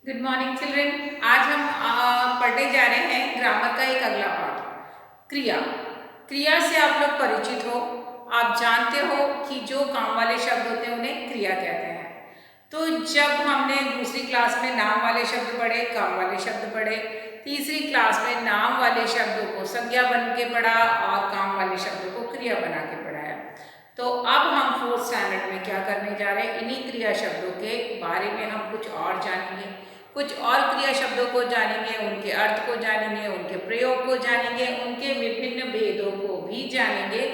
Good morning children. आज हम पढ़ने जा रहे हैं ग्रामर का एक अगला पार्ट, क्रिया। क्रिया से आप लोग परिचित हो। आप जानते हो कि जो काम वाले शब्द होते हैं उन्हें क्रिया कहते हैं। तो जब हमने दूसरी क्लास में नाम वाले शब्द पढ़े, काम वाले शब्द पढ़े, तीसरी क्लास में नाम वाले शब्दों को संज्ञा बन के पढ़ा और काम वाले शब्दों को क्रिया बना के पढ़ाया। तो अब हम फोर्थ स्टैंडर्ड में क्या करने जा रहे हैं, इन्हीं क्रिया शब्दों के बारे में हम कुछ और जानेंगे, कुछ और क्रिया शब्दों को जानेंगे, उनके अर्थ को जानेंगे, उनके प्रयोग को जानेंगे, उनके विभिन्न भेदों को भी जानेंगे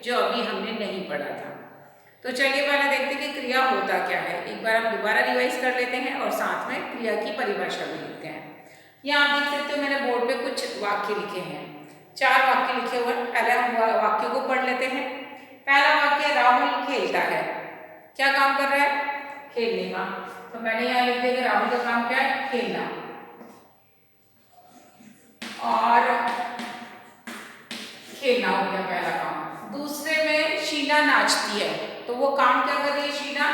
जो अभी हमने नहीं पढ़ा था। तो चलिए पहले देखते हैं कि क्रिया होता क्या है। एक बार हम दोबारा रिवाइज कर लेते हैं और साथ में क्रिया की परिभाषा भी लिखते हैं। यहाँ आप देख सकते हो मैंने बोर्ड पे कुछ वाक्य लिखे हैं, 4 वाक्य लिखे हुए हैं। पहले हम वाक्यों को पढ़ लेते हैं। पहला वाक्य, राहुल खेलता है। क्या काम कर रहा है? खेलने का। तो मैंने यहाँ लिख दिया कि राहुल का काम क्या है? खेलना। और खेलना हो गया पहला काम। दूसरे में शीना नाचती है, तो वो काम क्या कर रही है शीना?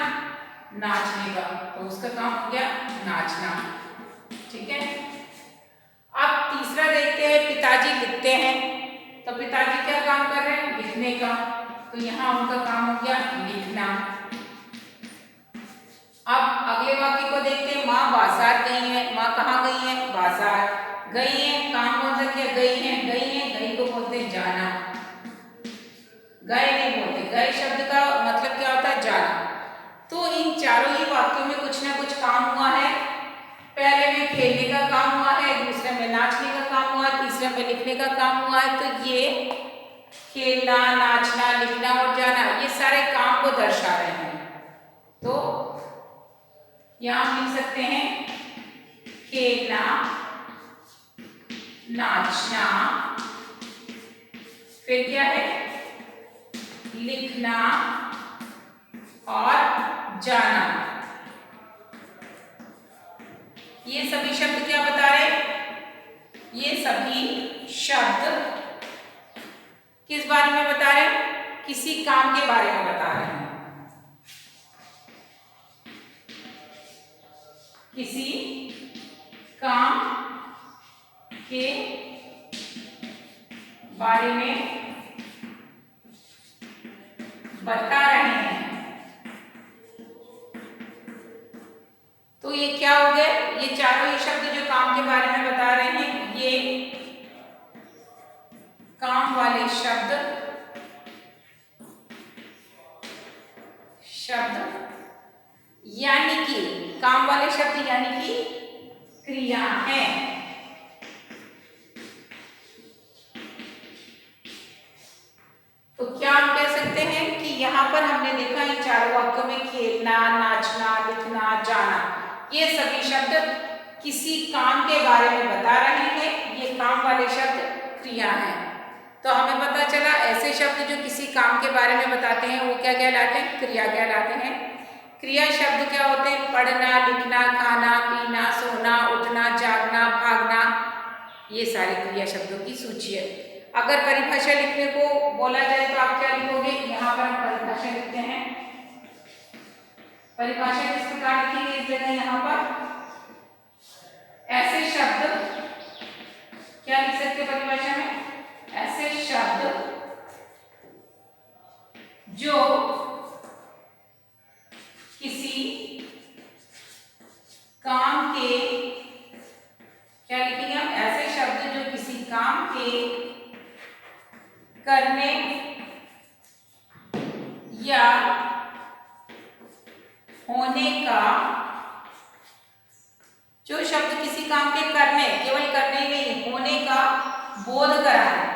नाचने का। तो उसका काम हो गया नाचना। ठीक है। अब तीसरा देखते हैं, पिताजी लिखते हैं। तो पिताजी क्या काम कर रहे हैं? लिखने का। तो यहाँ उनका काम हो गया लिखना। अब अगले वाक्य को देखते हैं, माँ बाजार गई है। माँ कहाँ गई है? बाजार गई है। काम कौन सा किया? गई है। गई है, गई को बोलते हैं जाना। गए नहीं बोलते, गए शब्द का मतलब क्या होता है? जाना। तो इन चारों ही वाक्यों में कुछ ना कुछ काम हुआ है। पहले में खेलने का काम हुआ है, दूसरे में नाचने का काम हुआ है, तीसरे में लिखने का काम हुआ है। तो ये खेलना, नाचना, लिखना और जाना, ये सारे काम को दर्शा रहे हैं। तो यहां हम लिख सकते हैं खेलना, नाचना, फिर क्या है? लिखना और जाना। ये सभी शब्द क्या बता रहे हैं? ये सभी शब्द किस बारे में बता रहे हैं? किसी काम के बारे में बता रहे हैं। किसी काम के बारे में बता रहे हैं। तो ये क्या हो गए? ये चारों ही शब्द जो काम के बारे में बता रहे हैं, ये काम वाले शब्द यानी कि काम वाले शब्द यानी कि क्रिया है। तो क्या हम कह सकते हैं कि यहां पर हमने देखा इन चारों वाक्यों में खेलना, नाचना, लिखना, जाना, ये सभी शब्द किसी काम के बारे में बता रहे हैं। ये काम वाले शब्द क्रिया हैं। तो हमें पता चला ऐसे शब्द जो किसी काम के बारे में बताते हैं वो क्या कहलाते हैं? क्रिया कहलाते हैं। क्रिया शब्द क्या होते हैं? पढ़ना, लिखना, खाना, पीना, सोना, उठना, जागना, भागना, ये सारे क्रिया शब्दों की सूची है। अगर परिभाषा लिखने को बोला जाए तो आप क्या लिखोगे? यहाँ पर हम परिभाषा लिखते हैं। परिभाषा किस प्रकार लिखेंगे इस जगह? यहाँ पर ऐसे शब्द क्या लिख सकते हैं परिभाषा में? ऐसे शब्द जो किसी काम के, क्या लिखेंगे हम? ऐसे शब्द जो किसी काम के करने या होने का, जो शब्द किसी काम के करने, केवल करने नहीं, होने का बोध कराए।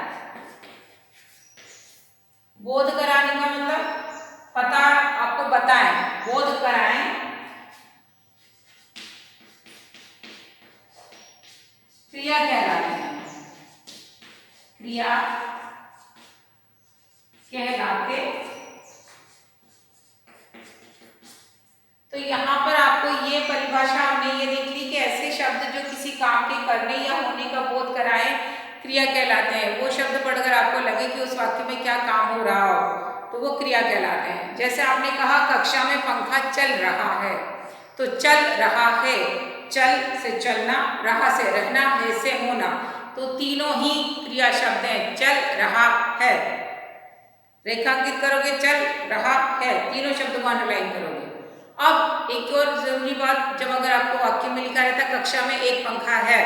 बोध कराने का मतलब पता आपको बताएं, बोध कराएं, क्रिया कहलाते हैं। क्रिया कहलाते। तो यहां पर आपको ये परिभाषा हमने ये देख ली कि ऐसे शब्द जो किसी काम के करने या होने का बोध कराए क्रिया कहलाते हैं। वो शब्द पढ़कर आपको लगे कि उस वाक्य में क्या काम हो रहा हो तो वो क्रिया कहलाते हैं। जैसे आपने कहा कक्षा में पंखा चल रहा है, तो चल रहा है चल से चलना, रहा से रहना, है से होना। तो तीनों ही क्रिया शब्द हैं। चल रहा है, रेखांकित करोगे, चल रहा है, तीनों शब्दों को अंडरलाइन करोगे। अब एक और जरूरी बात, जब अगर आपको वाक्य में लिखा रहता कक्षा में एक पंखा है,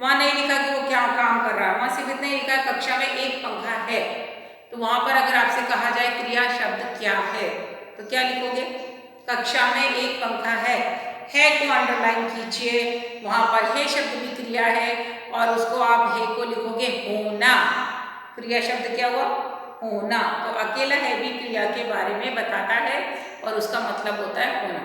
वहां नहीं लिखा कि वो क्या काम कर रहा है, वहां सिर्फ इतना ही लिखा कक्षा में एक पंखा है। तो वहां पर अगर आपसे कहा जाए क्रिया शब्द क्या है, तो क्या लिखोगे? कक्षा में एक पंखा है को अंडरलाइन कीजिए, वहां पर है शब्द भी क्रिया है और उसको आप है को लिखोगे होना। क्रिया शब्द क्या हुआ? होना। तो अकेला है भी क्रिया के बारे में बताता है और उसका मतलब होता है होना।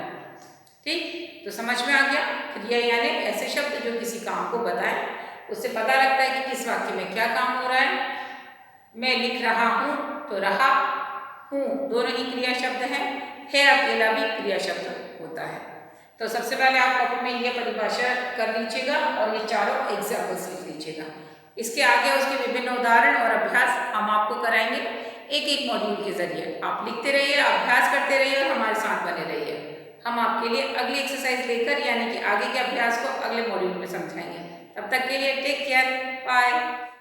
ठीक, तो समझ में आ गया? क्रिया यानी ऐसे शब्द जो किसी काम को बताए, उससे पता लगता है कि किस वाक्य में क्या काम हो रहा है। मैं लिख रहा हूं, तो रहा हूं दोनों ही क्रिया शब्द हैं। है अकेला भी क्रिया शब्द होता है। तो सबसे पहले आप कॉपी में ये परिभाषा कर लीजिएगा और ये चारों एग्जाम्पल्स लिख लीजिएगा। इसके आगे उसके विभिन्न उदाहरण और अभ्यास हम आपको कराएंगे एक एक मॉड्यूल के जरिए। आप लिखते रहिए, अभ्यास करते रहिए और हमारे साथ बने रहिए। हम आपके लिए अगली एक्सरसाइज लेकर यानी कि आगे के अभ्यास को अगले मॉड्यूल में समझाएंगे। तब तक के लिए टेक केयर, बाय।